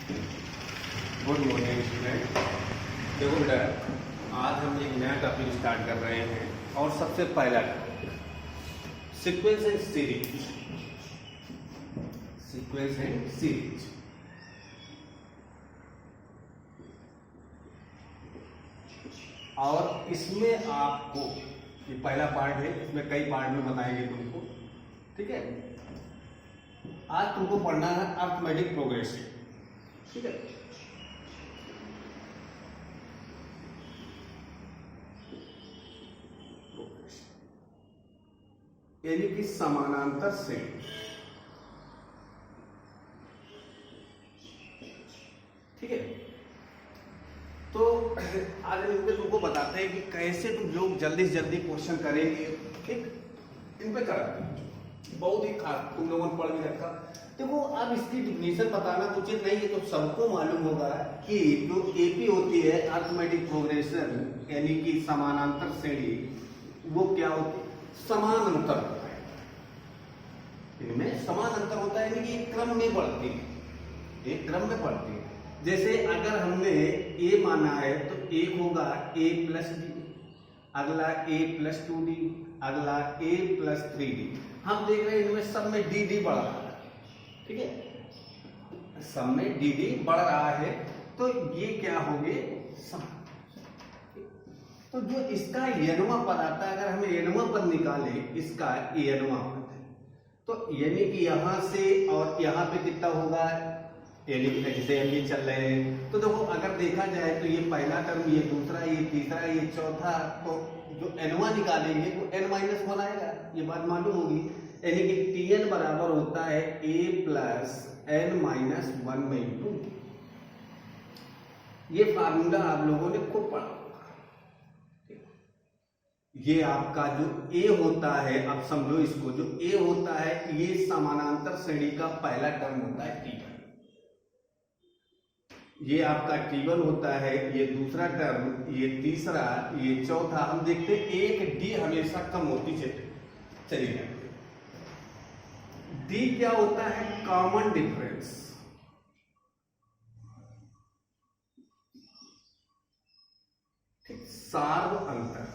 Good morning student. देखो बेटा, आज हम एक नया टॉपिक स्टार्ट कर रहे हैं और सबसे पहला sequence and series. Sequence and series और इसमें आपको ये पहला पार्ट है, इसमें कई पार्ट में बताएंगे तुमको। ठीक है, आज तुमको पढ़ना है अर्थमेटिक प्रोग्रेसिव। ठीक है, यानी कि समानांतर श्रेणी। ठीक है, तो आज हम तुमको बताते हैं कि कैसे तुम लोग जल्दी से जल्दी क्वेश्चन करेंगे। ठीक, इन पे कर बहुत ही खास तुम लोगों ने पढ़ भी रखा। देखो, अब इसकी डिफिनेशन बताना उचित नहीं है, तो सबको मालूम होगा कि जो एपी होती है अर्थमेटिक प्रोग्रेशन, यानी कि समानांतर श्रेणी, वो क्या होती है? समान अंतर होता है, इनमें समान अंतर होता है, यानी कि एक क्रम में बढ़ती है, एक क्रम में बढ़ती है। जैसे अगर हमने a माना है तो एक होगा a प्लस डी, अगला a प्लस 2d, अगला a प्लस 3d। हम देख रहे हैं इनमें सब में dd बढ़ रहा है। ठीक है, सब में dd बढ़ रहा है, तो ये क्या हो गए? समान। तो जो इसका एनवा पद आता है, अगर हमें एनवा पद निकाले इसका एनवा पद, तो यानी कि यहां से और यहां पे कितना होगा? यानी कि जैसे हम ये चल रहे हैं, तो देखो अगर देखा जाए तो ये पहला टर्म, ये दूसरा, ये तीसरा, ये चौथा, तो जो एनवा निकालेंगे वो n-1 आएगा। ये बात मालूम होगी, यानी कि tn बराबर होता है a प्लस n-1/2। ये फार्मूला आप लोगों ने खूब पढ़ा। ये आपका जो A होता है, अब समझो इसको, जो A होता है ये समानांतर श्रेणी का पहला टर्म होता है T1। ये आपका T1 होता है, ये दूसरा टर्म, ये तीसरा, ये चौथा। हम देखते हैं एक D हमेशा कम होती चली जाती है। D क्या होता है? Common difference. ठीक, सार्व अंतर।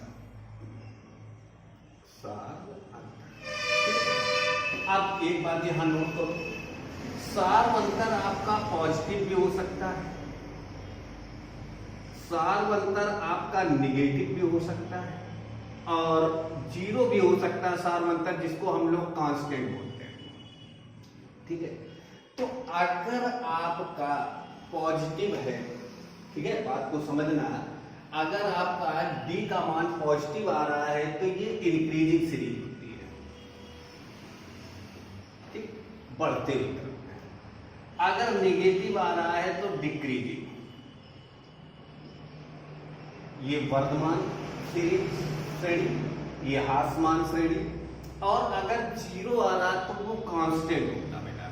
अब एक बात यहां नोट करो, सार्व अंतर आपका पॉजिटिव भी हो सकता है, सार्व अंतर आपका निगेटिव भी हो सकता है, और जीरो भी हो सकता है सार्व अंतर, जिसको हम लोग कांस्टेंट बोलते हैं। ठीक है, तो अगर आपका पॉजिटिव है, ठीक है, बात को समझना, अगर आपका d का मान पॉजिटिव आ रहा है तो ये इंक्रीजिंग सीरीज होती है। ठीक, बढ़ते हुए क्रम। अगर नेगेटिव आ रहा है तो डिक्रीजिंग, ये वर्धमान सीरीज श्रेणी, ये ह्रासमान श्रेणी। और अगर जीरो आ रहा है तो वो कांस्टेंट होता बेटा।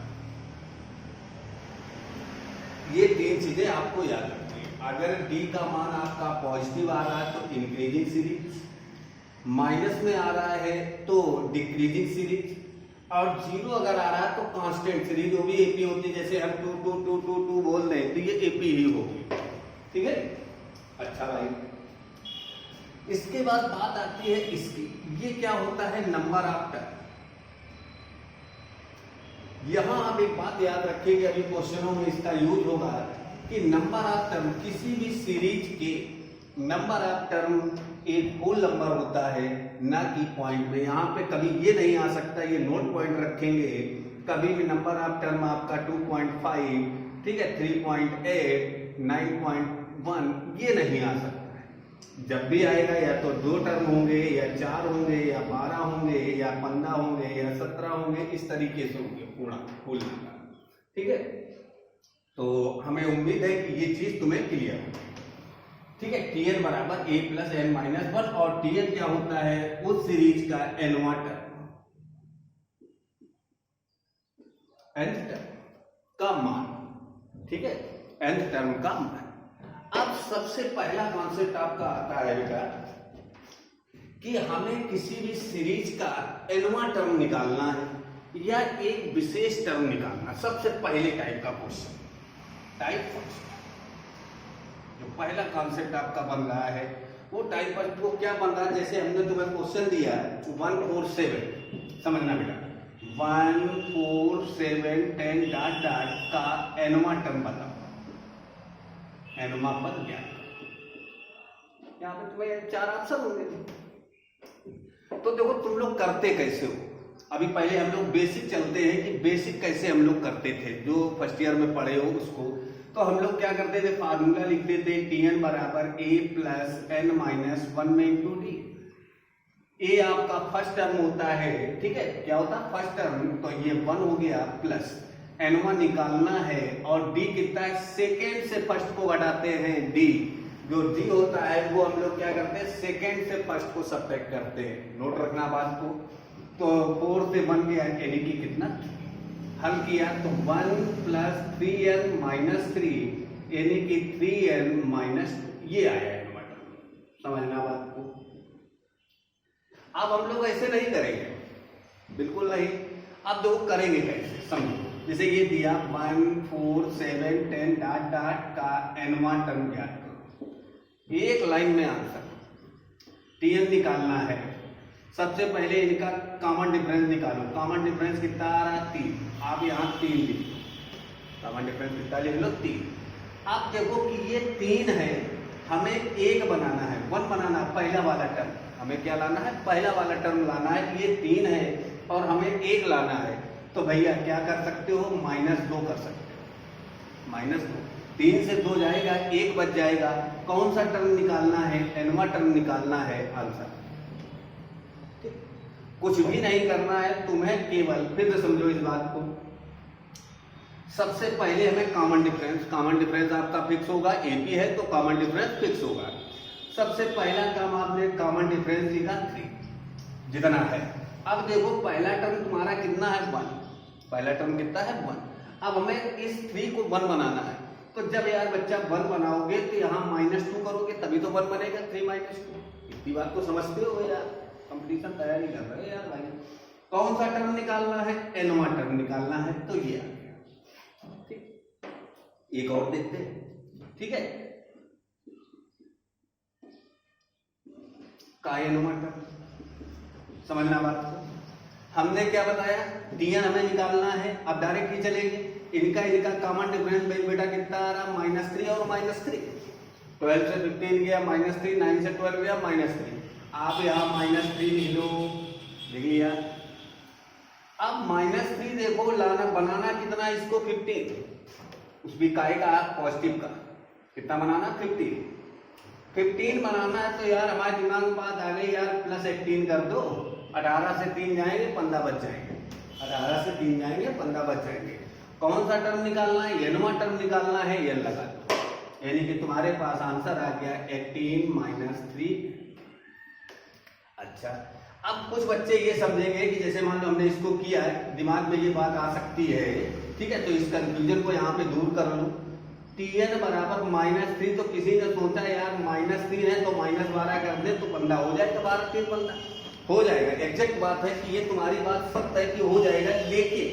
ये तीन चीजें आपको याद रखनी। अगर d का मान आपका पॉजिटिव आ रहा है तो इंक्रीजिंग सीरीज, माइनस में आ रहा है तो डिक्रीजिंग सीरीज, और जीरो अगर आ रहा है तो कांस्टेंट सीरीज, वो भी एपी होती है। जैसे हम 2 2 2 2 2 बोल रहे हैं तो ये एपी ही होगी। ठीक है, अच्छा भाई, इसके बाद बात आती है इसकी, ये क्या होता है? Number of term. यहां आप एक बात याद रखेंगे, अभी क्वेश्चनों में इसका यूज होगा कि नंबर ऑफ टर्म, किसी भी सीरीज के नंबर ऑफ टर्म एक होल नंबर होता है, ना कि पॉइंट में। यहाँ पे कभी ये नहीं आ सकता, ये नोट पॉइंट रखेंगे, कभी भी नंबर ऑफ टर्म आपका 2.5, ठीक है, 3.8, 9.1, ये नहीं आ सकता है। जब भी आएगा या तो 2 टर्म होंगे, या 4 होंगे, या 12 होंगे, या 15 होंगे, या 17 होंगे, इस तरीके से होंगे पूरा होल नंबर। ठीक है, तो हमें उम्मीद है कि ये चीज तुम्हें क्लियर है। ठीक है, Tn बराबर a प्लस n-1, और Tn क्या होता है? उस सीरीज का nवां टर्म, nth टर्म का मान। ठीक है, nth टर्म का मान। अब सबसे पहला कॉन्सेप्ट आपका आता है बेटा कि हमें किसी भी सीरीज का nवां टर्म निकालना है या एक विशेष टर्म निकालना। सबसे पहले टाइप का क्वेश्चन, टाइप फर्स्ट। जो पहला कॉन्सेप्ट आपका बन रहा है वो टाइप फर्स्ट को क्या बन रहा है, जैसे हमने तुम्हें क्वेश्चन दिया 147, समझना बेटा 147 10 डॉट डॉट का एनोमा टर्म बताओ, एनोमा पद ज्ञात। यहाँ पे तुम्हें 4 ऑप्शन होंगे। तो देखो तुम लोग करते कैसे हो। अभी पहले हम लोग बेसिक चलते हैं कि बेसिक कैसे हम लोग करते थे, जो फर्स्ट ईयर में पढ़े हो उसको। तो हम लोग क्या करते थे, फार्मूला लिखते थे Tn बराबर a प्लस n माइनस 1 में इंटू डी। ए आपका फर्स्ट टर्म होता है, ठीक है, क्या होता है फर्स्ट टर्म, तो ये 1 हो गया प्लस n1 निकालना है और d कितना है, सेकेंड से फर्स्ट को घटाते हैं d, जो d होता है वो हम लोग क्या करते हैं सेकेंड से फर्स्ट को सब्ट्रैक्ट करते हैं। नोट रखना बात को। तो 4 से 1 गया यानी कि कितना, हल किया तो 1 प्लस 3n माइनस 3 यानी कि 3n माइनस, ये आया है, समझना बात को। अब हम लोग ऐसे नहीं करेंगे, बिल्कुल नहीं। अब देखो करेंगे कैसे, समझो। जैसे ये दिया 1 4 7 10 डॉट डॉट का एनवा टर्म ज्ञात करो, एक लाइन में आंसर। Tn निकालना है, सबसे पहले इनका कॉमन डिफरेंस निकालो। कॉमन डिफरेंस कितना आ रहा है 3, आप यहाँ 3 लिख लो, कॉमन डिफरेंस कितना लिख लो 3। आप देखो कि ये 3 है, हमें 1 बनाना है, 1 बनाना है, पहला वाला टर्म हमें क्या लाना है, पहला वाला टर्म लाना है। ये 3 है और हमें 1 लाना है, तो भैया क्या कर सकते हो, -2 कर सकते हो, -2। 3 से 2 जाएगा, 1 बच जाएगा। कौन सा टर्म निकालना है, एनवा टर्म निकालना है, आंसर। कुछ भी नहीं करना है तुम्हें, केवल फिर से समझो इस बात को। सबसे पहले हमें कॉमन डिफरेंस आपका फिक्स होगा, एपी है तो कॉमन डिफरेंस फिक्स होगा। सबसे पहला काम आपने कॉमन डिफरेंस लिखा 3, जितना है। अब देखो पहला टर्म तुम्हारा कितना है 1, पहला टर्म कितना है 1। अब हमें इस 3 को 1 बनाना है, तो जब यार बच्चा 1 बनाओगे तो यहाँ -2 करोगे तभी तो 1 बनेगा, 3 - 2। इतनी बात तो समझते हो यार, कंपटीशन तैयारी कर रहे हैं यार भाई। कौन सा टर्म निकालना है, एनवा टर्म निकालना है, तो ये आ गया। ठीक, एक और देखते हैं, ठीक है, का एनवा टर्म, समझना बात को। हमने क्या बताया, Tn हमें निकालना है। अब डायरेक्ट ही चलेंगे, इनका कॉमन डिफरेंस बेटा कितना आ रहा, -3 और -3। 12 से 15 गया -3, 9 से 12 गया -3। आप यहाँ -3 लिख लो, लिख लिया। अब -3 देखो लाना बनाना कितना, इसको 15, उस भी काय का पॉजिटिव का कितना बनाना, 15 बनाना है। तो यार हमारे दिमाग में बात आ गई यार, +18 कर दो, 18 से 3 जाएंगे 15 बच जाएंगे, 18 से 3 जाएंगे 15 बच जाएंगे। कौन सा टर्म निकालना है, एनवा टर्म निकालना है, ये लगा दो, यानी कि तुम्हारे पास आंसर आ गया 18 - 3। अच्छा, अब कुछ बच्चे ये समझेंगे कि जैसे मान लो हमने इसको किया है, दिमाग में ये बात आ सकती है, ठीक है, तो इस कंफ्यूजन को यहाँ पे दूर कर लो। Tn बराबर -3, तो किसी ने सोचा यार -3 है तो -12 कर दे तो 15 हो जाएगा, 12 3 15 हो जाएगा। एग्जैक्ट बात है कि ये तुम्हारी बात सख्त है कि हो जाएगा, लेकिन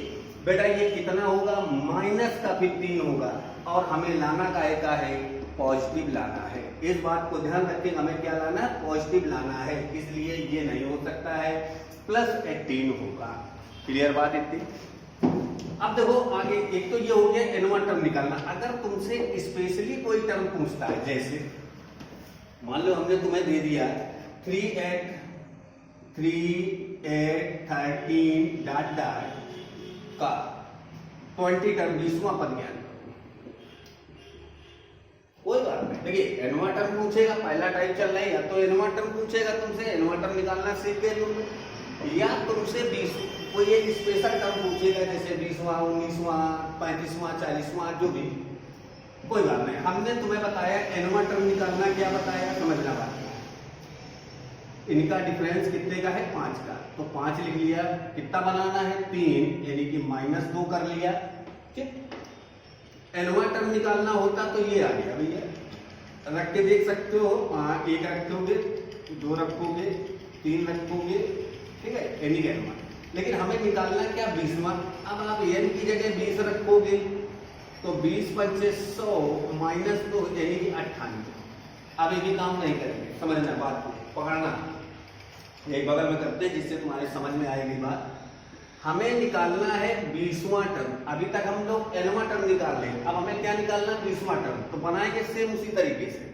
बेटा ये कितना होगा, -15 होगा, और हमें लाना का है पॉजिटिव लाना है। इस बात को ध्यान रखें, हमें क्या लाना है, पॉजिटिव लाना है, इसलिए ये नहीं हो सकता है, +18 होगा। क्लियर बात इतनी। अब देखो आगे, एक तो ये हो गया एनवा टर्म निकालना। अगर तुमसे स्पेशली कोई टर्म पूछता है, जैसे मान लो हमने तुम्हें दे दिया 3 8 13 डॉट डॉट का 20 टर्म 20वां पद ज्ञान, कोई बात नहीं। देखिए एनवा टर्म पूछेगा, पहला टाइप चल रहा है, या तो एनवा टर्म पूछेगा तुमसे, एनवा टर्म निकालना सीख गए तुम, या तुमसे 20 कोई एक स्पेशल टर्म पूछेगा, जैसे 20वां 19वां 35वां 40वां, जो भी, कोई बात नहीं। हमने तुम्हें बताया एनवा टर्म निकालना, क्या बताया, समझना बात। इनका डिफरेंस कितने का है, 5 का, तो 5 लिख लिया। कितना बनाना है, 3, यानी कि -2 कर लिया। ठीक, एनवा टर्म निकालना होता तो ये आ गया भैया, रख के देख सकते हो, 1 रखोगे, 2 रखोगे, 3 रखोगे, ठीक है, यानी कि एनवा। लेकिन हमें निकालना क्या, 20वां। अब आप एन की जगह 20 रखोगे, तो 20 पंचे 100 माइनस 2 यानी कि 98। अब ये भी काम नहीं करेंगे, समझना बात को, पकड़ना एक बगल में करते हैं जिससे तुम्हारे समझ में आएगी बात। हमें निकालना है 20वां टर्म। अभी तक हम लोग nवां टर्म निकाल लें, अब हमें क्या निकालना है 20वां टर्म। तो बनाएंगे सेम उसी तरीके से।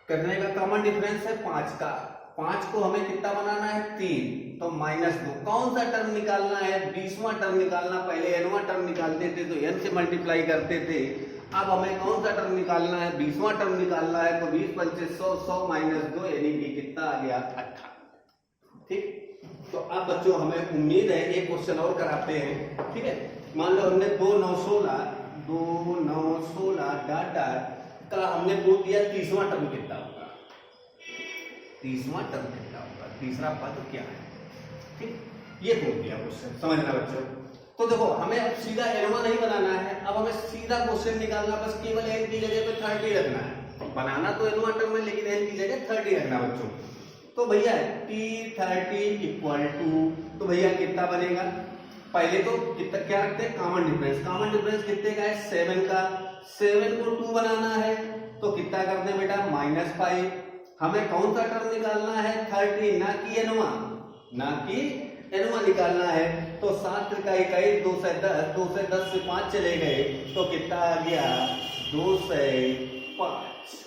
करने का कॉमन डिफरेंस है 5 का, 5 को हमें कितना बनाना है 3, तो -2। कौन सा टर्म निकालना है 20वां टर्म निकालना। पहले nवां टर्म निकालते थे तो n से मल्टीप्लाई करते थे, अब हमें कौन सा टर्म निकालना है 20वां टर्म निकालना है। तो 20 पंचे 100, 100 माइनस 2 यानी कि कितना आ गया 18। ठीक, तो अब बच्चों हमें उम्मीद है एक क्वेश्चन और कराते हैं। ठीक है, मान लो हमने 2 9 16 डॉट डॉट का हमने पूछ दिया 30वां टर्म कितना होगा, 30वां टर्म कितना होगा, तीसरा पद क्या है। ठीक, ये पूछ दिया क्वेश्चन, समझना बच्चों। तो देखो हमें अब सीधा nवां नहीं बनाना है, अब हमें सीधा क्वेश्चन निकालना, बस केवल n की जगह पे 30 रखना है। बनाना तो nवां टर्म है लेकिन n की जगह 30 रखना बच्चों। तो भैया T30 इक्वल टू, तो भैया कितना बनेगा, पहले तो कितना क्या रखते हैं कॉमन डिफरेंस। कॉमन डिफरेंस कितने का है 7 का, 7 को 2 बनाना है तो कितना करते हैं बेटा -5। हमें कौन सा टर्म निकालना है 30, ना कि nवां, ना कि nवां निकालना है। तो 7 का इकाई 2 से 10, 2 से 10 से 5 चले गए तो कितना आ गया 205।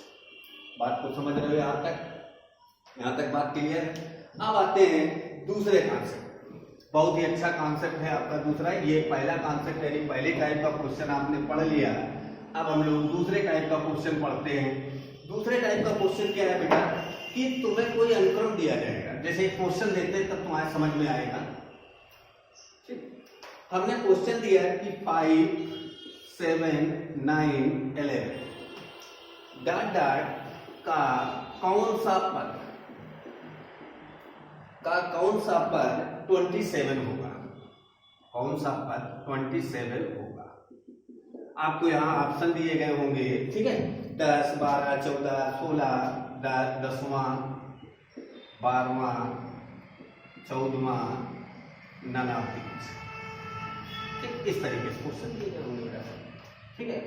बात को समझ रहे हो यहाँ तक, यहाँ तक बात क्लियर है। अब आते हैं दूसरे कॉन्सेप्ट, बहुत ही अच्छा कॉन्सेप्ट है आपका दूसरा। ये पहला कॉन्सेप्ट यानी पहले टाइप का क्वेश्चन आपने पढ़ लिया। अब हम लोग दूसरे टाइप का क्वेश्चन पढ़ते हैं। दूसरे टाइप का क्वेश्चन क्या है बेटा कि तुम्हें कोई अनुक्रम दिया जाएगा, जैसे क्वेश्चन देते हैं तब तुम्हारे समझ में आएगा। हमने क्वेश्चन दिया है कि 5 7 9 11 डॉट डॉट का कौन सा पद 27 होगा, कौन सा पद 27 होगा। आपको यहाँ ऑप्शन दिए गए होंगे, ठीक है, 10 12 14 16 10वां 12वां 14वां 29। ठीक, इस तरीके से क्वेश्चन दिए गए होंगे। ठीक है,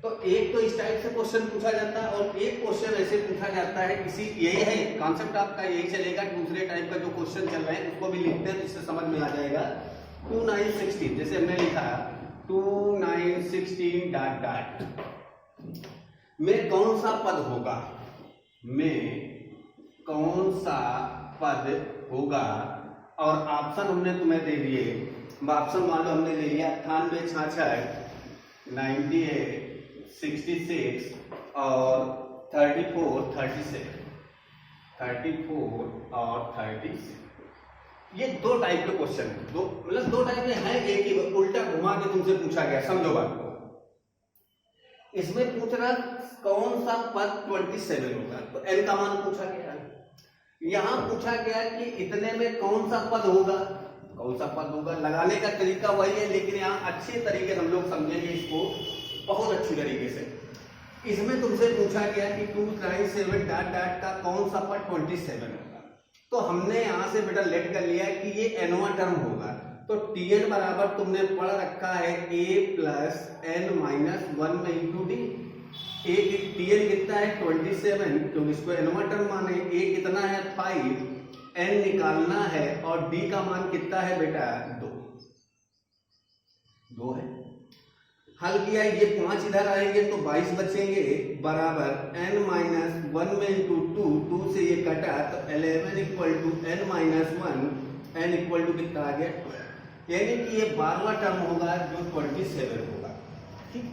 तो एक तो इस टाइप से क्वेश्चन पूछा जाता है और एक क्वेश्चन ऐसे पूछा जाता है किसी, यही है कॉन्सेप्ट आपका, यही चलेगा। दूसरे टाइप का जो क्वेश्चन चल रहे हैं उसको भी लिखते हैं तो इससे समझ में आ जाएगा। 2 9 16 जैसे हमने लिखा 2 9 16 डॉट डॉट में कौन सा पद होगा, में कौन सा पद होगा। और ऑप्शन हमने तुम्हें दे दिए, ऑप्शन मान लो हमने ले लिया 98 66 98 66 और 34 37 34 और 36। ये दो टाइप के क्वेश्चन है, दो मतलब दो टाइप में है, एक ही उल्टा घुमा के तुमसे पूछा गया, समझो बात को। इसमें पूछ रहा कौन सा पद 27 होगा, तो n का मान पूछा गया। यहां पूछा गया कि इतने में कौन सा पद होगा, कौन सा पद होगा। लगाने का तरीका वही है लेकिन यहाँ अच्छे तरीके से हम लोग समझेंगे इसको बहुत अच्छी तरीके से। इसमें तुमसे पूछा गया कि 297 डॉट डॉट का कौन सा पद 27 होगा। तो हमने यहाँ से बेटा लेट कर लिया कि ये nवां टर्म होगा। तो Tn बराबर तुमने पढ़ रखा है a प्लस n माइनस 1 में इंटू डी। Tn कितना है 27, क्योंकि इसको nवां टर्म माने। a कितना है 5, n निकालना है और d का मान कितना है बेटा 2 है। हल किया, ये 5 इधर आएंगे तो 22 बचेंगे, बराबर n माइनस 1 में इंटू 2 से ये कटा तो 11 equal to n minus 1, n equal to कितना आ गया 12, यानी कि ये 12वां टर्म होगा जो 27 होगा। ठीक,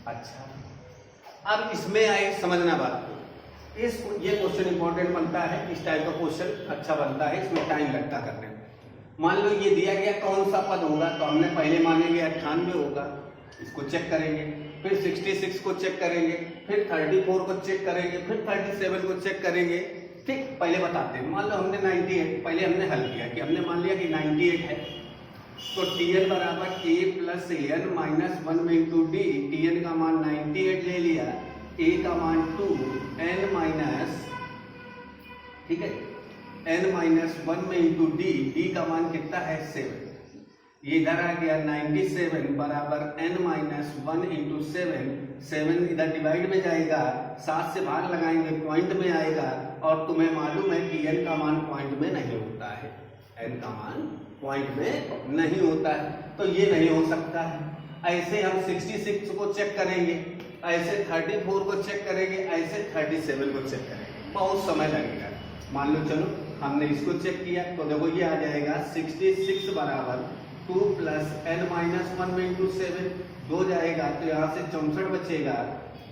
अच्छा अब इसमें आए समझना बात को। ये क्वेश्चन इंपॉर्टेंट बनता है, इस टाइप का क्वेश्चन अच्छा बनता है, इसमें टाइम लगता करने में। मान लो ये दिया गया कौन सा पद होगा, तो हमने पहले मानेंगे 98 होगा, इसको चेक करेंगे, फिर 66 को चेक करेंगे, फिर 34 को चेक करेंगे, फिर 37 को चेक करेंगे। ठीक, पहले बताते हैं। मान लो हमने 98, पहले हमने हल किया कि हमने मान लिया कि 98 है, तो Tn बराबर a प्लस n माइनस 1 में इंटू डी। Tn का मान 98 ले लिया, a का मान 2, n माइनस, ठीक है, n माइनस 1 में इंटू डी, डी का मान कितना है 7। ये इधर आ गया 97 बराबर n माइनस 1 इंटू 7 इधर डिवाइड में जाएगा, 7 से भाग लगाएंगे पॉइंट में आएगा, और तुम्हें मालूम है कि n का मान पॉइंट में नहीं होता है, n का मान पॉइंट में नहीं होता है, तो ये नहीं हो सकता है। ऐसे हम 66 को चेक करेंगे, ऐसे 34 को चेक करेंगे, ऐसे 37 को चेक करेंगे, बहुत समय लगेगा। मान लो चलो हमने इसको चेक किया तो देखो ये आ जाएगा 66 बराबर 2 प्लस n माइनस 1 में इंटू 7, 2 जाएगा तो यहाँ से 64 बचेगा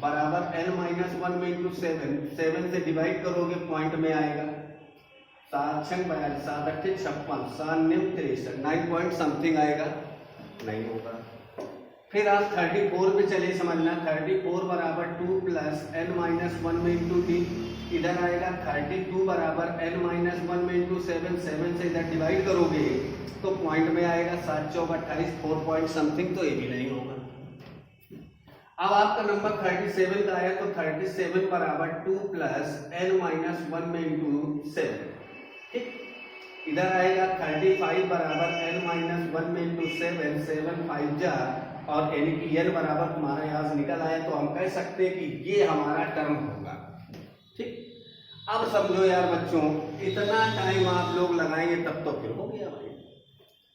बराबर n माइनस 1 में इंटू 7 से डिवाइड करोगे पॉइंट में आएगा, 7 6 42 7 8 56 7 9 63 9 पॉइंट समथिंग आएगा, नहीं होगा। फिर आप 34 पे चले समझना, 34 बराबर 2 प्लस n माइनस 1 में इंटू डी, इधर आएगा 32 बराबर n माइनस 1 में इंटू 7 से इधर डिवाइड करोगे तो पॉइंट में आएगा 7 चौक 28 4 पॉइंट समथिंग, तो ये भी नहीं होगा। अब आपका नंबर 37 का आया तो 37 बराबर 2 प्लस n माइनस 1 में इंटू 7, ठीक। इधर आएगा 35 बराबर n माइनस 1 में इंटू 7 7 5 जा, और यानी कि n बराबर तुम्हारा यहाँ से निकल आया, तो हम कह सकते हैं कि ये हमारा टर्म होगा, ठीक। अब समझो यार बच्चों, इतना टाइम आप लोग लगाएंगे तब तो फिर हो गया भाई,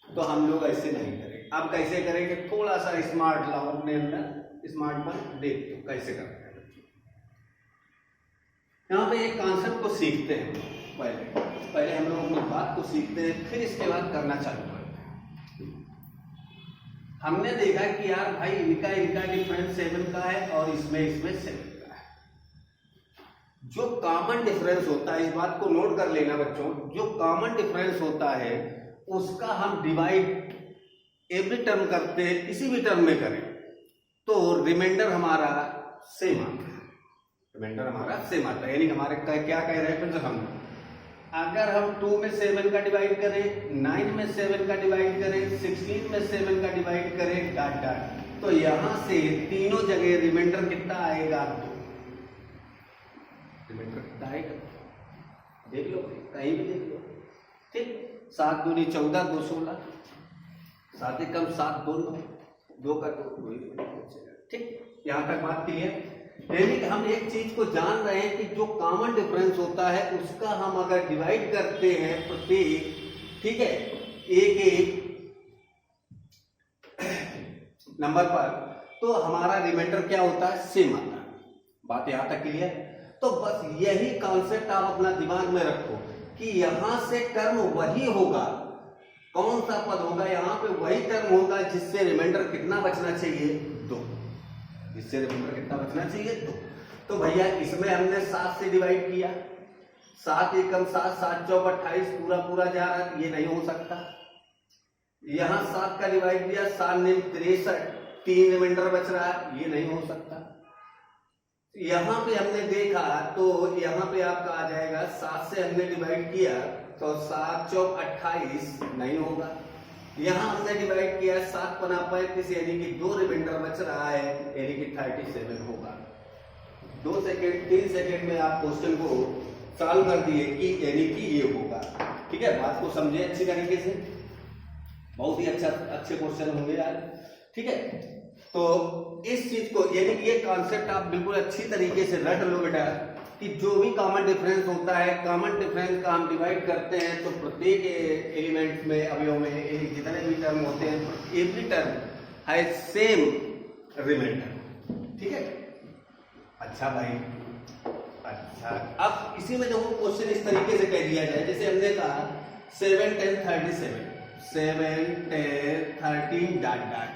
तो हम लोग ऐसे नहीं करेंगे। अब कैसे करेंगे, थोड़ा सा स्मार्ट लाओ अपने अंदर, स्मार्ट पर देख दो कैसे करते हैं। यहाँ पे एक कॉन्सेप्ट को सीखते हैं, पहले हम लोग अपनी बात को सीखते हैं, फिर इसके बाद करना चालू करते हैं। हमने देखा कि यार भाई इनका डिफरेंस 7 का है और इसमें 7 का है। जो कॉमन डिफरेंस होता है, इस बात को नोट कर लेना बच्चों, जो कॉमन डिफरेंस होता है उसका हम डिवाइड एवरी टर्म करते हैं, किसी भी टर्म में करें तो रिमाइंडर हमारा सेम आता है, रिमाइंडर हमारा सेम आता है। यानी हमारे क्या कह रहे हैं, हम अगर हम 2 में 7 का डिवाइड करें, 9 में 7 का डिवाइड करें, 16 में 7 का डिवाइड करें, डॉट डॉट, तो यहां से तीनों जगह रिमाइंडर कितना आएगा, 2। रिमाइंडर कितना आएगा देख लो, कहीं भी देख लो, ठीक। 7 दूनी 14, 2 16, 7 एकम 7 2 9, 2 का 2, ठीक। यहां तक बात क्लियर। यानी कि हम एक चीज को जान रहे हैं कि जो कॉमन डिफरेंस होता है उसका हम अगर डिवाइड करते हैं प्रत्येक, ठीक है, एक नंबर पर, तो हमारा रिमाइंडर क्या होता है, सेम आता है। बात यहां तक क्लियर। तो बस यही कॉन्सेप्ट आप अपना दिमाग में रखो कि यहां से टर्म वही होगा, कौन सा पद होगा, यहां पे वही टर्म होगा जिससे रिमाइंडर कितना बचना चाहिए, 2। जिससे रिमाइंडर कितना बचना चाहिए, 2। तो भैया इसमें हमने 7 से डिवाइड किया, 7 एकम 7, 7 चौक 28, पूरा जा रहा है, ये नहीं हो सकता। यहां 7 का डिवाइड किया, 7 9 63, 3 रिमाइंडर बच रहा है, ये नहीं हो सकता। यहां पे हमने देखा तो यहां पे आपका आ जाएगा, 7 से हमने डिवाइड किया तो 7 चौक 28 नहीं होगा। यहां हमने डिवाइड किया 7 पना 35, यानी कि 2 रिमाइंडर बच रहा है, यानी कि 37 होगा। 2 सेकेंड 3 सेकेंड में आप क्वेश्चन को सॉल्व कर दिए कि यानी कि ये होगा, ठीक है। बात को समझे अच्छी तरीके से, बहुत ही अच्छे क्वेश्चन होंगे यार, ठीक है। तो इस चीज को, यानी कि ये कॉन्सेप्ट आप बिल्कुल अच्छी तरीके से रट लो बेटा कि जो भी कॉमन डिफरेंस होता है, कॉमन डिफरेंस का हम डिवाइड करते हैं तो प्रत्येक एलिमेंट में, अवयव में जितने भी टर्म होते हैं, एवरी टर्म है सेम रिमाइंडर, ठीक है। अच्छा भाई, अच्छा, अब इसी में देखो क्वेश्चन इस तरीके से कह दिया जाए, जैसे हमने कहा 7 10 37, 7 10 13 डॉट डॉट,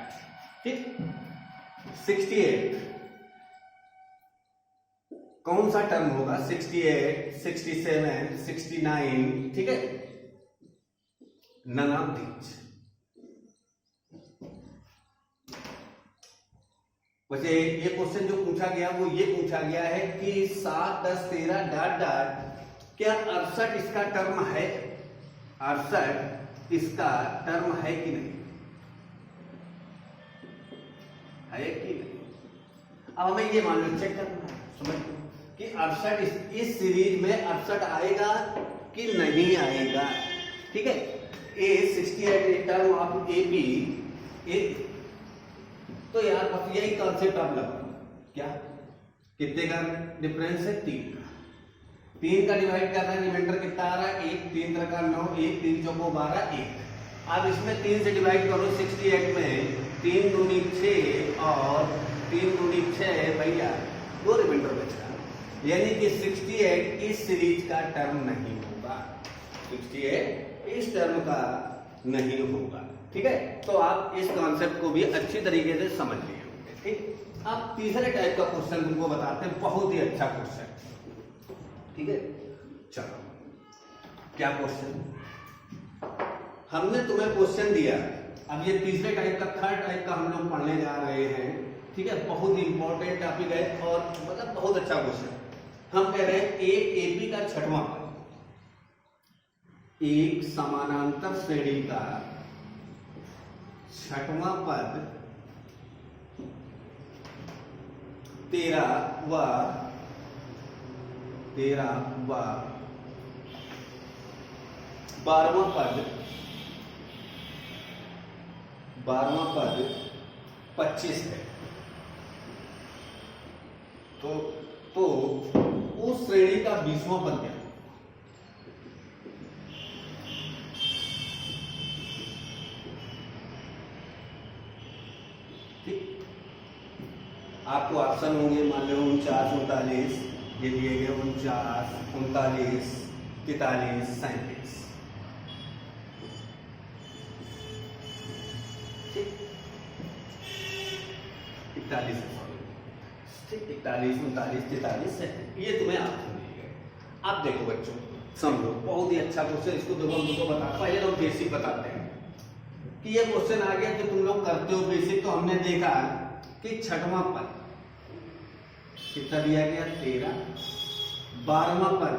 ठीक। 68 कौन सा टर्म होगा, 68 67 69, ठीक है, नन ऑफ दीज। वैसे ये क्वेश्चन जो पूछा गया वो ये पूछा गया है कि 7 10 13 डॉट डॉट, क्या 68 इसका टर्म है, 68 इसका टर्म है कि नहीं, है कि नहीं। अब हमें ये मान लो, चेक करना है, समझ कि 68 इस सीरीज में 68 आएगा कि नहीं आएगा, ठीक है। ए 68 टर्म ऑफ ए बी ए, तो यार बस यही कॉन्सेप्ट आप लगा क्या, कितने का डिफरेंस है 3 का, 3 का डिवाइड कर रहा है, रिमाइंडर कितना आ रहा है 1, 3 3 का 9, 1 3 चौको 12 1। अब इसमें 3 से डिवाइड करो 68 में, 3 दूनी 6 और 3 दूनी 6 भैया 2 रिमाइंडर बच रहा, यानी कि 68 इस सीरीज का टर्म नहीं होगा, 68 इस टर्म का नहीं होगा। ठीक है, तो आप इस कॉन्सेप्ट को भी अच्छी तरीके से समझ लिए होंगे। ठीक, अब तीसरे टाइप का क्वेश्चन तुमको बताते हैं, बहुत ही अच्छा क्वेश्चन। ठीक है, चलो क्या क्वेश्चन, हमने तुम्हें क्वेश्चन दिया, अब ये तीसरे टाइप का, थर्ड टाइप का हम लोग पढ़ने जा रहे हैं। ठीक है, बहुत ही इंपॉर्टेंट टॉपिक है और मतलब बहुत अच्छा क्वेश्चन। हम कह रहे हैं एक एपी का छठवां पद, एक समानांतर श्रेणी का छठवां पद 13 व 12वां पद 25 है, तो उस श्रेणी का 20वां पद क्या है? ठीक, आपको ऑप्शन होंगे, मान लो 49 39, ये दिए गए 49 39 43 37। 41 41 39 43 ये तुम्हें ऑप्शन दिए गए। अब देखो बच्चों समझो, बहुत ही अच्छा क्वेश्चन, इसको देखो हम तुमको बता, पहले तो बेसिक बताते हैं कि ये क्वेश्चन आ गया जो तुम लोग करते हो बेसिक। तो हमने देखा कि छठवां पद कितना दिया गया 13, 12वां पद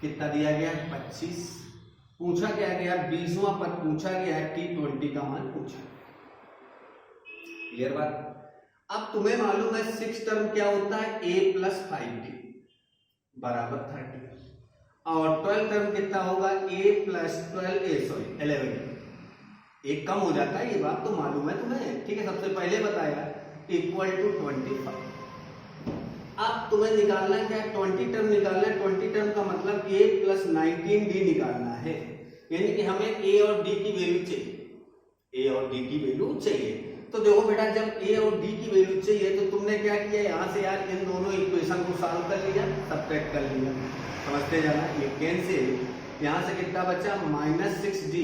कितना दिया गया 25, पूछा क्या गया 20वां पद पूछा गया है, T20 का मान पूछा। क्लियर बात। अब तुम्हें मालूम है 6 टर्म क्या होता है, a + 5d बराबर 30, और 12 टर्म कितना होगा, a + 11, एक कम हो जाता है, ये बात तो मालूम है तुम्हें। ठीक है, सबसे पहले बताया = 25। अब तुम्हें निकालना क्या है, 20 टर्म निकालना है। 20 टर्म का मतलब a + 19d निकालना है, यानी कि हमें a और d की वैल्यू चाहिए, a और d की वैल्यू चाहिए। तो देखो बेटा, जब a और d की वैल्यू चाहिए तो तुमने क्या किया, यहाँ से यार इन दोनों इक्वेशन को सॉल्व कर लिया, सब्ट्रैक्ट कर लिया, समझते जाना। ये कैंसिल, यहाँ से कितना बचा -6d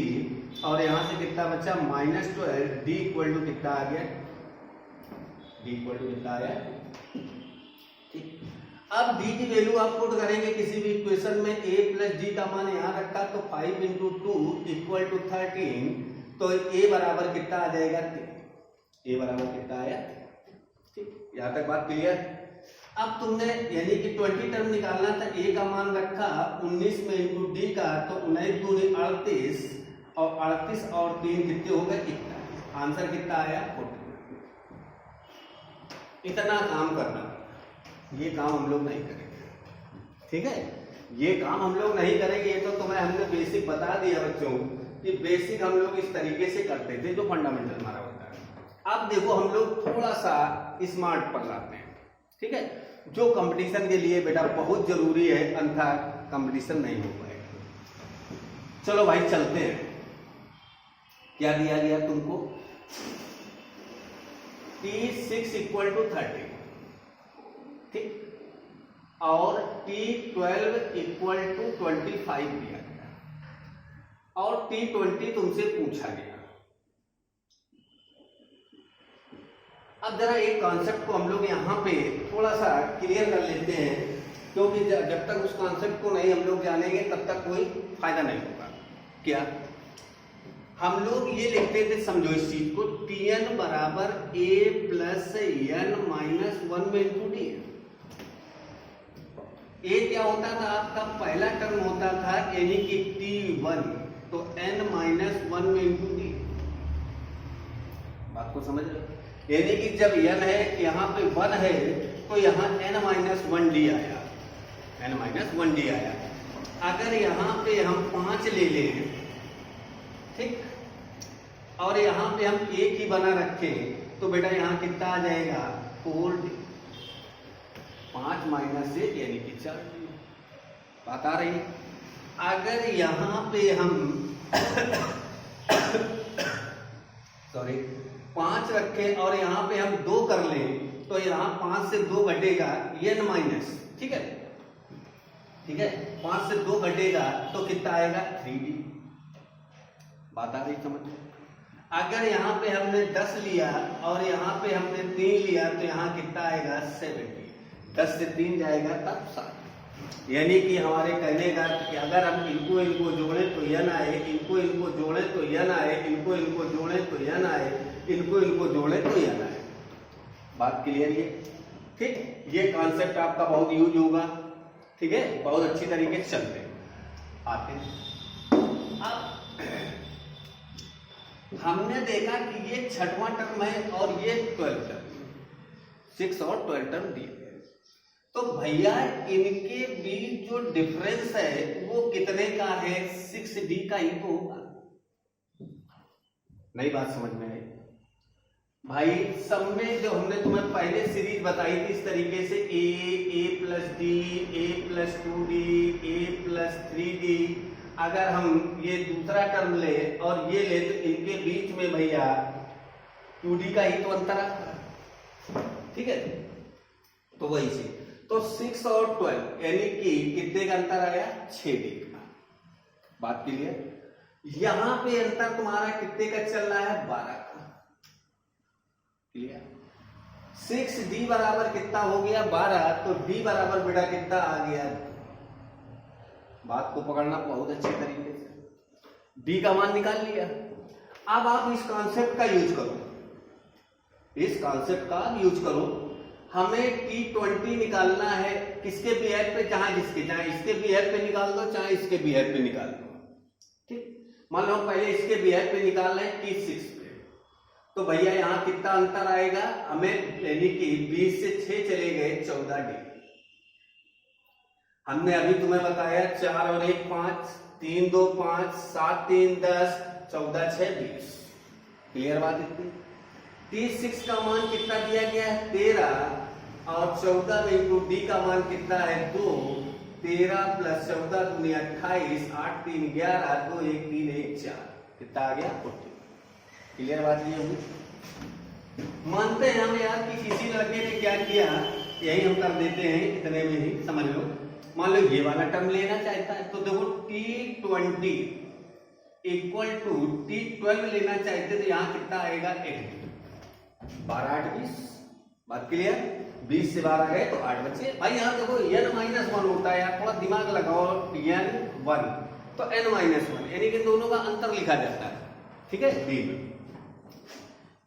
और यहाँ से कितना बचा -12, d = कितना आ गया, d = कितना आया। ठीक, अब d की वैल्यू आप पुट करेंगे किसी भी इक्वेशन में, a + d का मान यहाँ रखा तो 5 × 2 = 13, तो a बराबर कितना आ जाएगा, a बराबर कितना आया। ठीक, यहाँ तक बात क्लियर। अब तुमने यानी कि 20 टर्म निकालना था, a का मान रखा 19 में × d का, तो 19 दूनी 38 और 38 और 3 कितने हो गए 41, आंसर कितना आया 40। इतना काम करना, ये काम हम लोग नहीं करेंगे। ठीक है, ये काम हम लोग नहीं करेंगे, ये तो तुम्हें हमने बेसिक बता दिया बच्चों कि बेसिक हम लोग इस तरीके से करते थे जो फंडामेंटल हमारा होता है। अब देखो हम लोग थोड़ा सा स्मार्ट पर लाते हैं। ठीक है, जो कंपटीशन के लिए बेटा बहुत जरूरी है, अन्यथा कंपटीशन नहीं हो पाएगा। चलो भाई चलते हैं, क्या दिया गया तुमको, T6 = 30, ठीक, और T12 = 25 दिया गया और T20 तुमसे पूछा गया। अब जरा एक कॉन्सेप्ट को हम लोग यहाँ पे थोड़ा सा क्लियर कर लेते हैं, क्योंकि जब तक उस कॉन्सेप्ट को नहीं हम लोग जानेंगे तब तक कोई फायदा नहीं होगा। क्या हम लोग ये लिखते थे, समझो इस चीज को, Tn बराबर a + n - 1 में × d। a क्या होता था आपका, पहला टर्म होता था यानी कि T1, तो n - 1 में × d। बात को समझ रहे हो, यानी कि जब n है यहाँ पे 1 है तो यहाँ n - 1d आया, n - 1d आया। अगर यहाँ पे हम 5 ले लें ठीक। और यहाँ पे हम एक ही बना रखें तो बेटा यहाँ कितना आ जाएगा 4D, 5 माइनस 1 यानी कि 4D। बात आ रही। अगर यहाँ पे हम सॉरी 5 रखें और यहाँ पे हम 2 कर लें तो यहाँ 5 से 2 घटेगा n माइनस, ठीक है, ठीक है, 5 से 2 घटेगा तो कितना आएगा 3D। बात आ रही समझ। अगर यहाँ पे हमने 10 लिया और यहाँ पे हमने 3 लिया तो यहाँ कितना आएगा 70। 10 से 3 जाएगा तब 7। यानी कि हमारे कहने का कि अगर हम इनको जोड़े तो n आए, इनको जोड़े तो n आए, इनको जोड़े तो n आए, इनको जोड़े तो n आए। बात क्लियर है? ठीक। ये कॉन्सेप्ट आपका बहुत यूज होगा, ठीक है, बहुत अच्छी तरीके से चलते आते हैं। अब हमने देखा कि ये छठवां टर्म है और ये 12 टर्म, 6 और 12 टर्म दिए गए। तो भैया इनके बीच जो डिफरेंस है वो कितने का है? 6D का ही तो होगा। नई बात समझ में आई भाई? सब में जो हमने तुम्हें पहले सीरीज बताई थी इस तरीके से a plus d, a plus 2d, a plus 3d, अगर हम ये दूसरा टर्म ले और ये ले तो इनके बीच में भैया 2D का ही तो अंतर आता है, ठीक है। तो वही से तो 6 और 12 यानी कि कितने का अंतर आया? 6D का। बात क्लियर? यहां पे अंतर तुम्हारा कितने का चल रहा है? 12 का। क्लियर? 6D बराबर कितना हो गया? 12। तो D बराबर बेटा कितना आ गया? बात को पकड़ना बहुत अच्छे तरीके से। D का मान निकाल लिया। अब आप इस कॉन्सेप्ट का यूज करो, इस कॉन्सेप्ट का यूज करो। हमें T20 निकालना है किसके बिहेव पे? चाहे जिसके, चाहे इसके बिहेव पे निकाल दो, चाहे इसके बिहेव पे निकाल दो, ठीक। मान लो पहले इसके बिहेव पे निकालना है T6 पे, तो भैया यहाँ कितना अंतर आएगा हमें? यानी कि 20 से 6 चले गए 14D। हमने अभी तुम्हें बताया 4 और 1 5, 3 2 5, 7 3 10, 14 6 20। क्लियर बात इतनी? T6 का मान कितना दिया गया है? 13 और 14 में इंटू D का मान कितना है? 2। 13 प्लस 14 दूनी 28, 8 3 11, 2 1 3 1 4, कितना आ गया? 40। क्लियर बात ये होगी? मानते हैं हम यार कि किसी लड़के ने क्या किया, यही हम कर देते हैं, इतने में ही समझ लो। मान लो ये वाला टर्म लेना चाहता है तो देखो T20 इक्वल टू T12 लेना चाहते तो यहाँ कितना आएगा? 8। 12 8 20। बात क्लियर? 20 से 12 गए तो 8 बचे। भाई यहाँ देखो n-1 होता है यार, थोड़ा दिमाग लगाओ। n1 तो n-1 यानी कि दोनों का अंतर लिखा जाता है, ठीक है। D में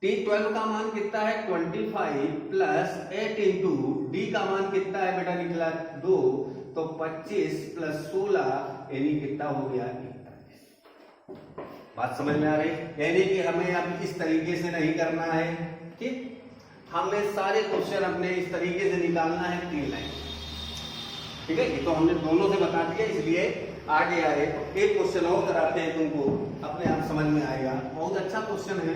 T12 का मान कितना है? 25 प्लस 8 इंटू D का मान कितना है बेटा? निकला 2, तो 25 प्लस 16 यानी कितना हो गया? 41। बात समझ में आ रही? यानी कि हमें अब इस तरीके से नहीं करना है, ठीक। हमें सारे क्वेश्चन अपने इस तरीके से निकालना है 3 लाइन, ठीक है। ये तो हमने दोनों से बता दिया, इसलिए आगे आए एक क्वेश्चन और कराते हैं, तुमको अपने आप समझ में आएगा। बहुत अच्छा क्वेश्चन है,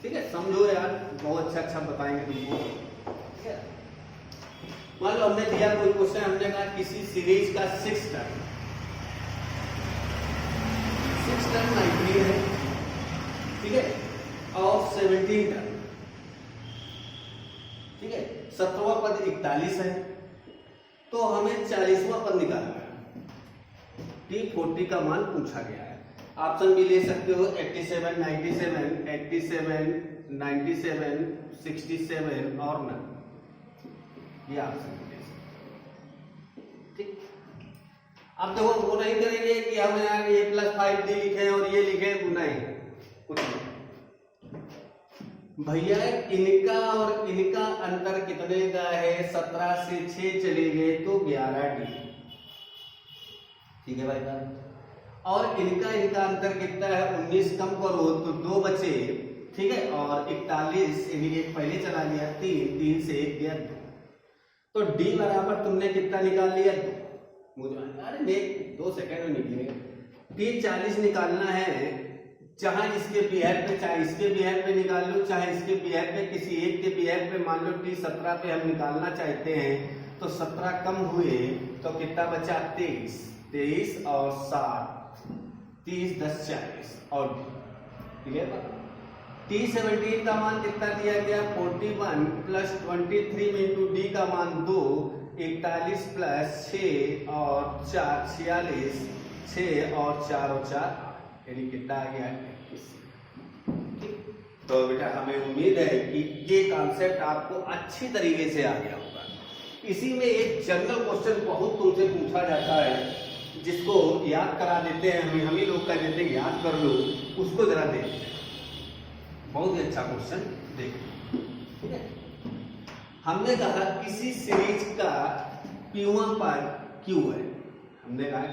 ठीक है, समझो यार, बहुत अच्छा बताएंगे तुमको, ठीक है। मान लो हमने दिया कोई क्वेश्चन, हमने कहा किसी सीरीज का 6 टर्म 90 है, ठीक है, और 17 टर्म, ठीक है, 17वां पद 41 है, तो हमें 40वां पद निकालना है। T40 का मान पूछा गया है। ऑप्शन भी ले सकते हो 87, 97, 87, 97, 67 और नन, ये ऑप्शन ले सकते, ठीक। अब देखो वो नहीं करेंगे कि हम यहाँ ये +5D लिखे और ये लिखे, नहीं, कुछ नहीं भैया। इनका और इनका अंतर कितने का है? 17 से 6 चले गए तो 11D, ठीक है भाई साहब। और इनका अंतर कितना है? 19 कम करो तो 2 बचे, ठीक है, और 41 यानी एक पहले चला गया 3, 3 से 1 गया 2, तो D बराबर तुमने कितना निकाल लिया? 2। मुझे अरे 2 सेकंड में निकलेगा। T40 निकालना है चाहे इसके बिहेव पे, चाहे इसके बिहेव पे निकाल लो, चाहे इसके बिहेव पे, किसी एक के बिहेव पे, मान लो t17 पे हम निकालना चाहते हैं तो 17 कम हुए तो कितना बचा 23, 23 और 7, 30 10 40 और क्लियर। t17 का मान कितना दिया गया 41 प्लस 23 में इंटू डी का मान 2, 41 प्लस 6 और 4 46, 6 और 4 और 4 यानी कितना आ गया 21। तो बेटा हमें उम्मीद है कि ये कॉन्सेप्ट आपको अच्छी तरीके से आ गया होगा। इसी में एक जनरल क्वेश्चन बहुत तुमसे पूछा जाता है जिसको याद करा देते हैं, हम ही लोग कह देते हैं याद कर लो, उसको जरा देखते हैं। बहुत ही अच्छा क्वेश्चन देखो, ठीक है। हमने कहा किसी सीरीज का P1 पर Q है, हमने कहा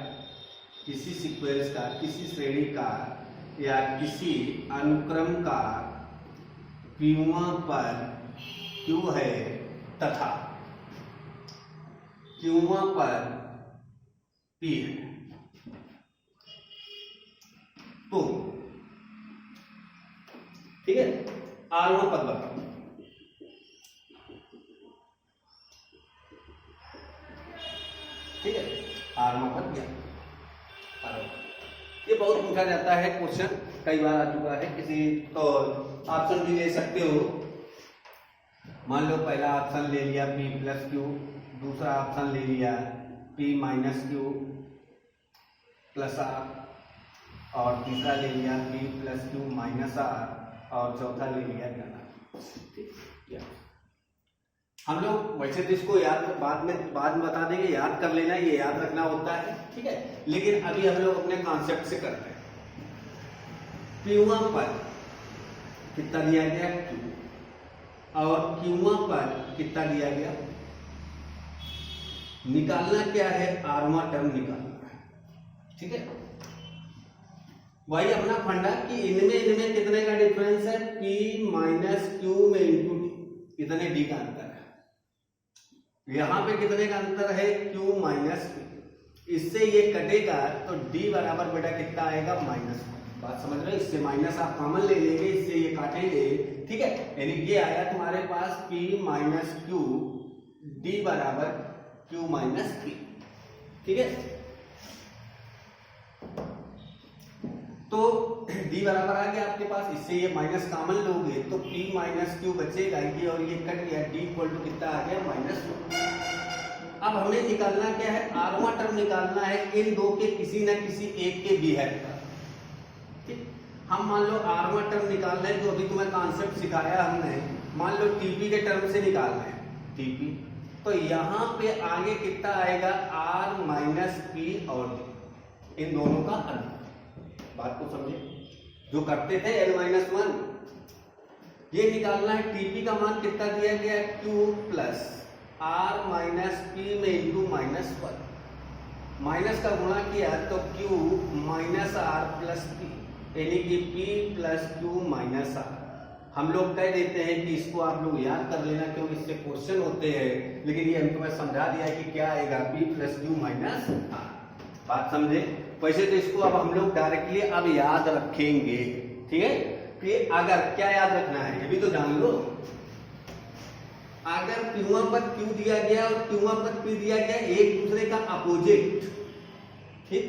किसी सीक्वेंस का, किसी श्रेणी का या किसी अनुक्रम का P1 पर Q है तथा Q1 पर P है, तो ठीक है R1 पद बताओ। ठीक है R1 पद क्या, ये बहुत पूछा जाता है क्वेश्चन, कई बार आ चुका है। किसी तो ऑप्शन भी ले सकते हो, मान लो पहला ऑप्शन ले लिया P प्लस Q, दूसरा ऑप्शन ले लिया P minus Q plus R, और तीसरा ले लिया P plus Q minus R, और चौथा ले लिया ठीक। हम लोग वैसे तो इसको याद बाद में बता देंगे, याद कर लेना, ये याद रखना होता है, ठीक है। लेकिन अभी हम लोग अपने कॉन्सेप्ट से करते हैं। P1 पर कितना दिया गया Q, और Q1 पर कितना दिया गया, निकालना क्या है R1 टर्म निकालना है, ठीक है। वही अपना फंडा कि इनमें कितने का डिफरेंस है, P माइनस Q में इंटू डी, इतने डी का अंतर है। यहां पे कितने का अंतर है Q माइनस P, इससे ये कटेगा तो D बराबर बेटा कितना आएगा माइनस। बात समझ रहे हो, इससे माइनस आप कॉमन ले लेंगे, इससे ये काटेंगे, ठीक है। यानी ये आया तुम्हारे पास P माइनस Q, D बराबर Q माइनस P, ठीक है। तो D बराबर आ गया आपके पास, इससे ये माइनस कॉमन लोगे तो P माइनस Q बचेगा, ये और ये कट गया, D इक्वल टू कितना आ गया माइनस। अब हमें निकालना क्या है, R1 टर्म निकालना है इन दो के किसी न किसी एक के बिहेव का, ठीक। हम मान लो R1 टर्म निकालना है, जो अभी तुम्हें कॉन्सेप्ट सिखाया हमने, मान लो TP के टर्म से निकालना है TP, तो यहाँ पे आगे कितना आएगा R माइनस P और D, इन दोनों का अंतर। बात को समझे, जो करते थे L-1 ये निकालना है। TP का मान कितना दिया गया Q plus R minus P में इंटू माइनस 1, माइनस का गुणा किया तो Q minus R plus P, यानी कि P plus Q minus R। हम लोग कह देते हैं कि इसको आप लोग याद कर लेना क्योंकि इससे क्वेश्चन होते हैं, लेकिन ये हम तुम्हें समझा दिया है कि क्या आएगा P plus Q minus R। बात समझे। वैसे तो इसको अब हम लोग डायरेक्टली अब याद रखेंगे, ठीक है। कि अगर क्या याद रखना है ये भी तो जान लो, अगर Q1 पर Q दिया गया और Q1 पर P दिया गया एक दूसरे का अपोजिट, ठीक,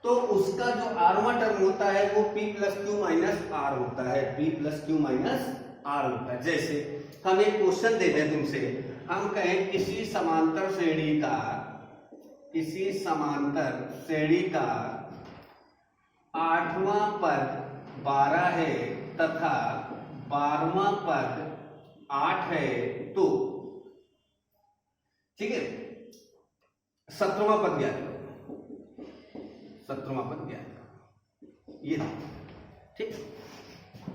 तो उसका जो R1 टर्म होता है वो P plus Q minus R होता है, P plus Q minus R होता है। जैसे हम एक क्वेश्चन देते हैं तुमसे, हम कहें किसी समांतर श्रेणी का, किसी समांतर श्रेणी का 8वां पद 12 है तथा 12वां पद 8 है, तो ठीक है 17वां पद ज्ञात करो, 17वां पद ज्ञात करो, ये ठीक।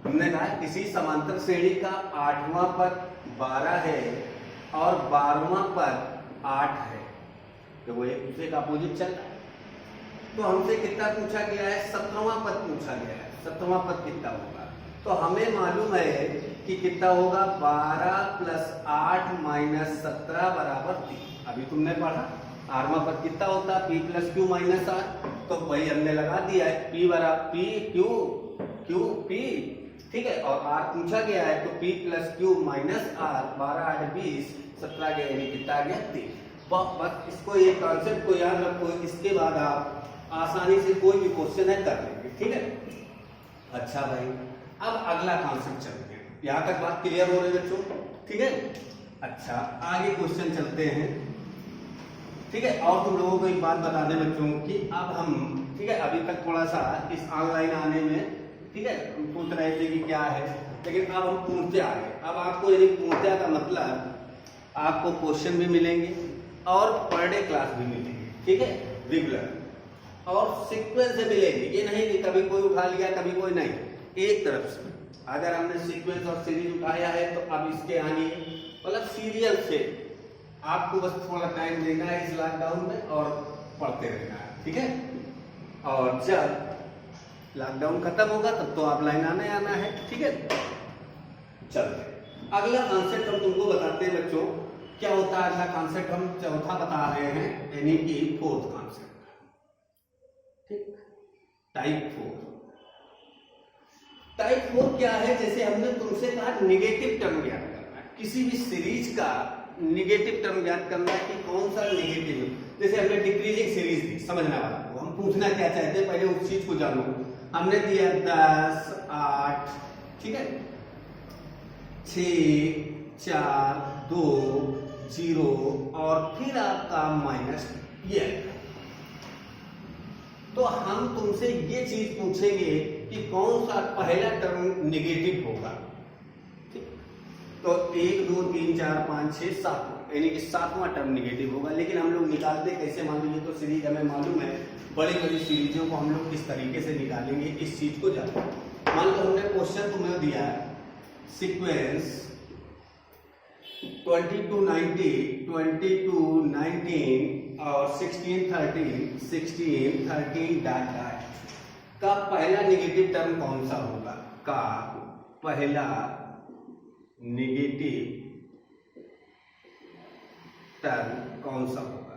हमने कहा किसी समांतर श्रेणी का 8वां पद 12 है और 12वां पद 8 है, तो वो एक दूसरे का अपोजिट चल रहा है। तो हमसे कितना पूछा गया है, 17वां पद पूछा गया है। 17वां पद कितना होगा, तो हमें मालूम है कि कितना होगा 12 प्लस 8 माइनस 17 बराबर 3। अभी तुमने पढ़ा 8वां पद कितना होता है P plus Q minus R, तो वही हमने लगा दिया है, P बराबर P Q Q P, ठीक है, और R पूछा गया है तो P plus Q minus R, 12 8 20 17 गया, यानी कितना आ गया 3। बस इसको, ये कॉन्सेप्ट को याद रखो, इसके बाद आप आसानी से कोई भी क्वेश्चन है कर लेंगे, ठीक है। अच्छा भाई, अब अगला कॉन्सेप्ट चलते हैं, यहाँ तक बात क्लियर हो रही है बच्चों, ठीक है। अच्छा, आगे क्वेश्चन चलते हैं, ठीक है। और तुम लोगों को एक बात बता दें बच्चों कि अब हम, ठीक है, अभी तक थोड़ा सा इस ऑनलाइन आने में, ठीक है, पूछ रहे थे कि क्या है, लेकिन अब हम पूछते आ गए। अब आपको यदि पूछते का मतलब आपको क्वेश्चन भी मिलेंगे और पर डे क्लास भी मिलेंगे, ठीक है, रेगुलर और सीक्वेंस से मिलेंगे। ये नहीं कि कभी कोई उठा लिया कभी कोई नहीं, एक तरफ से। अगर हमने सीक्वेंस और सीरीज उठाया है तो अब इसके आगे मतलब सीरियल से आपको बस थोड़ा टाइम देना है इस लॉकडाउन में और पढ़ते रहना है, ठीक है। और जब लॉकडाउन खत्म होगा तब तो ऑफलाइन आना है, ठीक है। चलते अगला कॉन्सेप्ट हम तुमको बताते हैं बच्चों, क्या होता है अगला कॉन्सेप्ट, हम चौथा बता रहे हैं, यानी कि फोर्थ कॉन्सेप्ट, ठीक, टाइप 4। टाइप 4 क्या है? जैसे हमने तुमसे कहा निगेटिव टर्म ज्ञात करना है, किसी भी सीरीज का निगेटिव टर्म ज्ञात करना है कि कौन सा निगेटिव है। जैसे हमने डिक्रीजिंग सीरीज दी, समझना वाला को हम पूछना क्या चाहते हैं, पहले उस चीज को जानो। हमने दिया 10 8, ठीक है, 6 4 2 0 और फिर आपका माइनस ये। तो हम तुमसे ये चीज पूछेंगे कि कौन सा पहला टर्म निगेटिव होगा, ठीक। तो 1 2 3 4 5 6 7, यानी कि 7वां टर्म निगेटिव होगा। लेकिन हम लोग निकालते कैसे, मान लीजिए तो सीरीज हमें मालूम है, बड़ी बड़ी सीरीजों को हम लोग किस तरीके से निकालेंगे इस चीज को जानते हैं। मान लो हमने क्वेश्चन तुम्हें दिया है सीक्वेंस 22 90 22 19 और 16 13 डॉट का पहला निगेटिव टर्म कौन सा होगा, का पहला निगेटिव टर्म कौन सा होगा,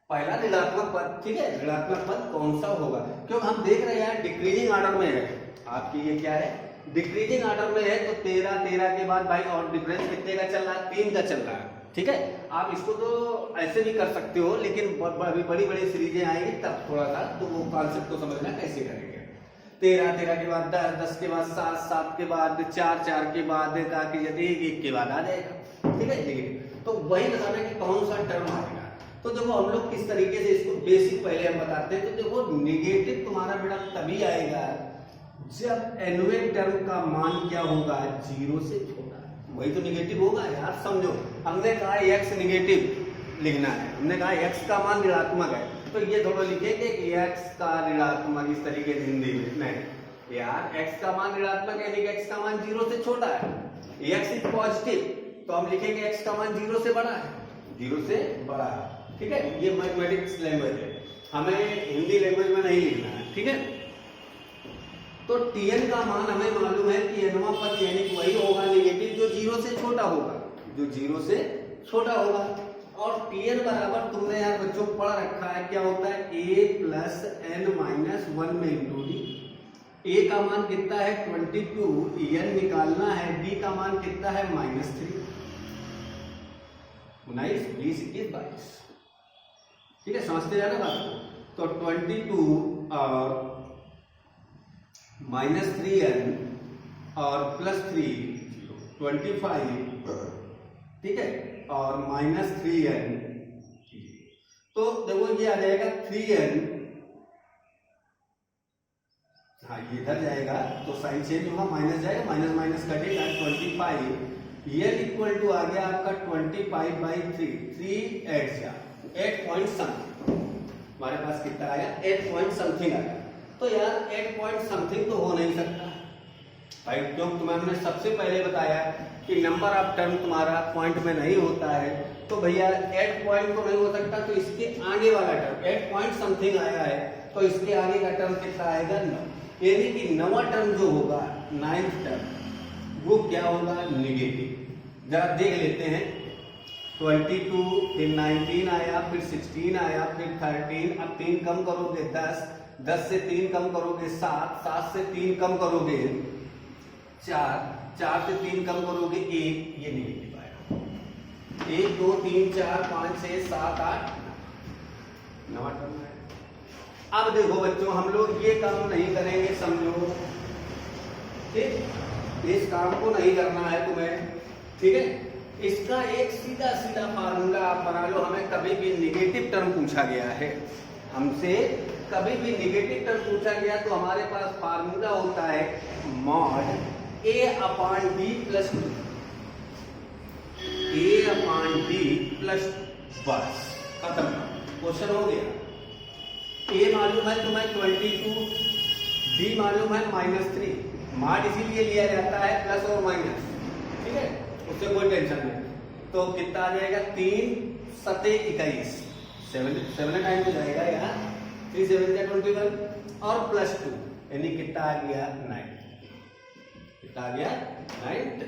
पहला ऋणात्मक पद, ठीक है, ऋणात्मक पद कौन सा होगा। क्योंकि हम देख रहे हैं डिक्रीजिंग ऑर्डर में है, आपकी ये क्या है, डिक्रीजिंग ऑर्डर में है, तो 13 के बाद भाई और डिफरेंस कितने का चल रहा है, 3 का चल रहा है, ठीक है। आप इसको तो ऐसे भी कर सकते हो, लेकिन अभी बड़ी बड़ी सीरीजें आएंगी तब थोड़ा सा तो वो कॉन्सेप्ट को समझना कैसे करेंगे। 13 के बाद 10 के बाद 7 के बाद 4 के बाद ताकि यदि 1 के बाद आ जाएगा, ठीक है। लेकिन तो वही बताना कि कौन सा टर्म आएगा। तो देखो हम लोग किस तरीके से इसको बेसिक पहले हम बताते हैं। तो देखो निगेटिव तुम्हारा बेटा तभी आएगा जब nवें टर्म का मान क्या होगा, 0 से छोटा, वही तो निगेटिव होगा यार। समझो, हमने कहा x निगेटिव लिखना है, हमने कहा x का मान ऋणात्मक है, तो ये थोड़ा लिखेंगे कि x का ऋणात्मक इस तरीके से हिंदी में नहीं यार, x का मान ऋणात्मक है, लेकिन x का मान 0 से छोटा है, x इज पॉजिटिव, तो हम लिखेंगे x का मान 0 से बड़ा है, 0 से बड़ा है, ठीक है। ये मैथमेटिक्स लैंग्वेज है, हमें हिंदी लैंग्वेज में नहीं लिखना है, ठीक है। तो Tn का मान हमें मालूम है कि nवां पद यानी कि वही होगा निगेटिव जो 0 से छोटा होगा, जो 0 से छोटा होगा। और Tn बराबर तुमने यार बच्चों पढ़ रखा है, क्या होता है, a प्लस n माइनस 1 में इंटू डी। a का मान कितना है 22, n निकालना है, d का मान कितना है -3, 19 20 21 22, ठीक है, समझते जाना बात। तो 22 और -3n और +3 25, ठीक है, और -3n, तो देखो ये आ जाएगा 3n, हाँ ये इधर जाएगा तो साइन चेंज होगा, माइनस जाएगा, माइनस माइनस कटेगा, 25 n इक्वल टू आ गया आपका 25/3, 3 8 पॉइंट समथिंग, हमारे पास कितना आया 8 पॉइंट समथिंग आया। तो यार 8 पॉइंट समथिंग तो हो नहीं सकता भाई, क्योंकि तुम्हें हमने सबसे पहले बताया कि नंबर ऑफ टर्म तुम्हारा पॉइंट में नहीं होता है, तो भैया 8 पॉइंट तो नहीं हो सकता, तो इसके आगे वाला टर्म 8 पॉइंट समथिंग आया है, तो इसके आगे का टर्म कितना आएगा 9, यानी कि 9वां टर्म जो होगा 9th टर्म वो क्या होगा निगेटिव। जरा देख लेते हैं 22, फिर 19 आया, फिर 16 आया, फिर 13, अब 3 कम करोगे 10, 10 से 3 कम करोगे 7, 7 से 3 कम करोगे 4, 4 से 3 कम करोगे 1, ये निगेटिव आएगा। 1 2 3 4 5 6 7 8 9 टर्म है। अब देखो बच्चों, हम लोग ये काम नहीं करेंगे, समझो ठीक, इस काम को नहीं करना है तुम्हें, ठीक है। इसका एक सीधा सीधा फार्मूला आप बना लो। हमें कभी भी निगेटिव टर्म पूछा गया है, हमसे कभी भी निगेटिव टर्म पूछा गया तो हमारे पास फार्मूला होता है मॉड ए अपॉन बी प्लस 2, ए अपॉन बी प्लस, बस खत्म, क्वेश्चन हो गया। ए मालूम है तुम्हें 22, बी मालूम है -3, मॉड इसीलिए लिया जाता है प्लस और माइनस, ठीक है, उससे कोई टेंशन नहीं। तो कितना आ जाएगा, 3 7 21, 7 टाइम हो जाएगा यार, 3 7 21 और प्लस 2 यानी कितना आ गया 9, कितना आ गया 9।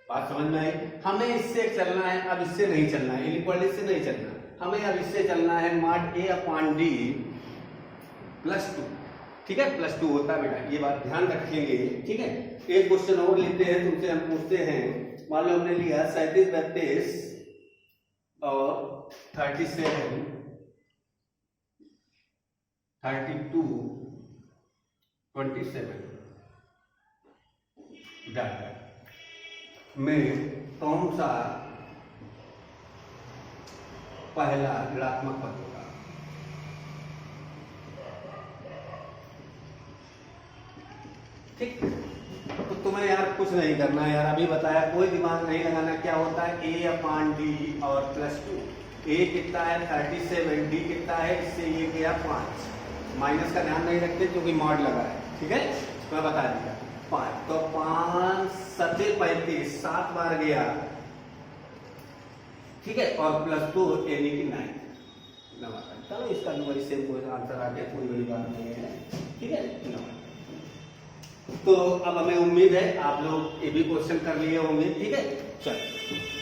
बात समझ में आई। हमें इससे चलना है, अब इससे नहीं चलना है, इनइक्वालिटी से नहीं चलना, हमें अब इससे चलना है मॉड ए अपॉन डी प्लस 2, ठीक है, प्लस 2 होता है बेटा, ये बात ध्यान रखेंगे, ठीक है। एक क्वेश्चन और लेते हैं तुमसे, हम पूछते हैं, मान लो हमने लिया 37 32 और 37 32 27 डाटा में कौन सा पहला ऋणात्मक पद होगा। ठीक, तो तुम्हें यार कुछ नहीं करना है यार, अभी बताया, कोई दिमाग नहीं लगाना। क्या होता है ए अपॉन डी और प्लस 2, ए कितना है 37, डी कितना है, इससे ये गया 5, माइनस का ध्यान नहीं रखते क्योंकि मॉड लगा है, ठीक है, मैं बता दिया 5, तो 5 7 35, 7 बार गया, ठीक है, और प्लस 2 यानी कि 9। चलो इसका भी वही सेम कोई आंसर आ गया, कोई बड़ी बात नहीं है, ठीक है 9। तो अब हमें उम्मीद है आप लोग ये भी क्वेश्चन कर लिए होंगे, ठीक है, चलो।